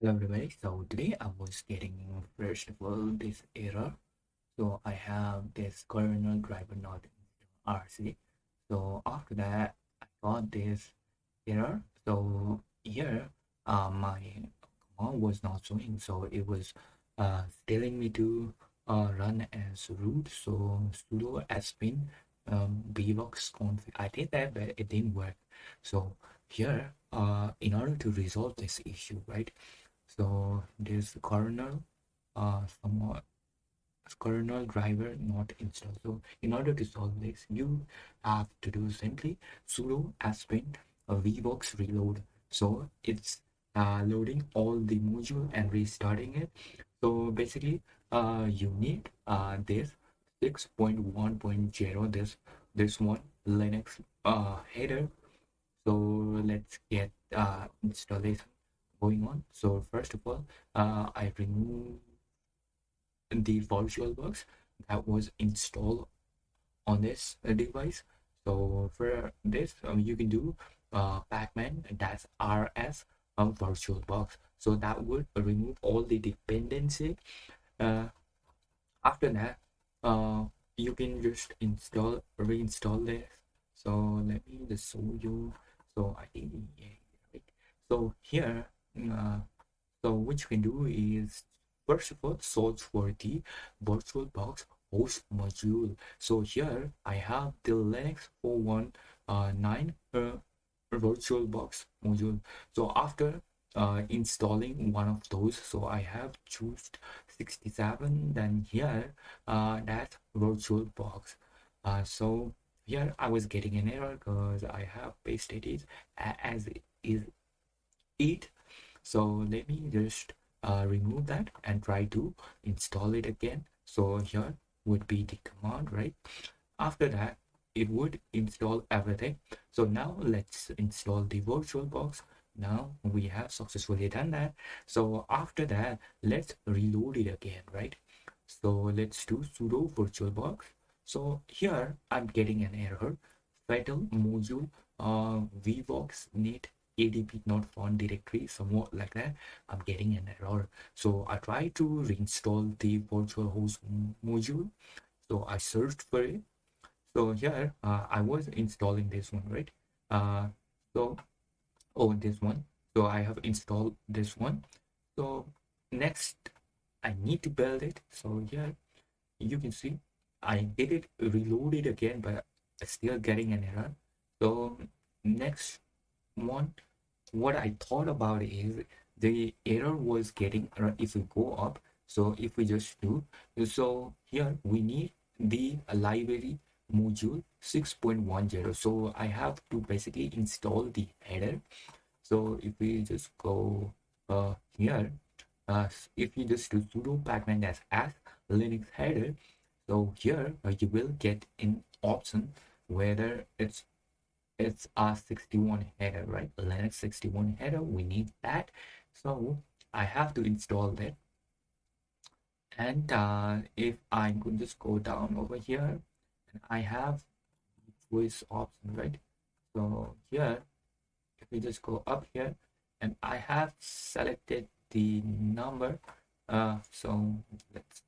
Hello everybody, so today I was getting first of all this error. So I have this kernel driver not in RC. So after that I got this error. So here my command was not showing, so it was telling me to run as root. So sudo spin bvox config. I did that, but it didn't work. So here in order to resolve this issue, right? So this kernel, somewhat kernel driver not installed. So in order to solve this, you have to do simply sudo spin vbox reload. So it's loading all the module and restarting it. So basically, you need this 6.1.0, this one Linux header. So let's get installation going on. So first of all, I remove the VirtualBox that was installed on this device. So for this, you can do pacman that's rs VirtualBox. So that would remove all the dependency. Uh, After that, you can just reinstall this. So let me just show you. So I think yeah, right. So here, uh, so what you can do is first of all search for the VirtualBox host module. So here I have the Linux 419 VirtualBox module. So after installing one of those, so I have choose 67, then here that's VirtualBox. So here I was getting an error because I have pasted it as is it. So let me just remove that and try to install it again. So here would be the command, right? After that, it would install everything. So now let's install the VirtualBox. Now we have successfully done that. So after that, let's reload it again, right? So let's do sudo VirtualBox. So here I'm getting an error. Fatal module vvox net adp not found directory, somewhat like that. I'm getting an error. So I try to reinstall the virtual host module. So I searched for it. So here I was installing this one, right? So oh, this one. So I have installed this one. So next I need to build it. So here you can see I did it, reload it again, but still getting an error. So next one, what I thought about is the error was getting if we go up. So if we just do, so here we need the library module 6.10. So I have to basically install the header. So if we just go here, if you just do sudo pacman as linux header, so here you will get an option whether it's a 61 header, right? Linux 61 header, we need that. So I have to install that. And if I could just go down over here, and I have voice option, right? So here, if we just go up here, and I have selected the number. So let's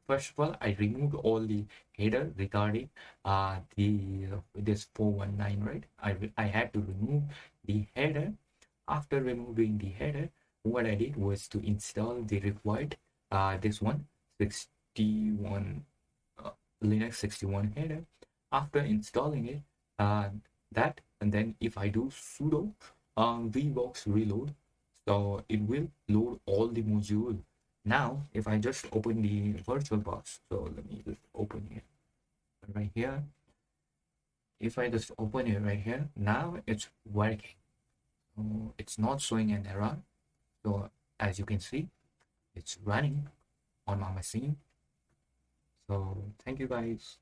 first of all, I removed all the header regarding this 419, right? I had to remove the header. After removing the header, what I did was to install the required this one 61 Linux 61 header. After installing it, that and then if I do sudo vbox reload, so it will load all the module. Now, if I just open the VirtualBox, so let me just open it right here. If I just open it right here, now it's working. So it's not showing an error. So as you can see, it's running on my machine. So thank you guys.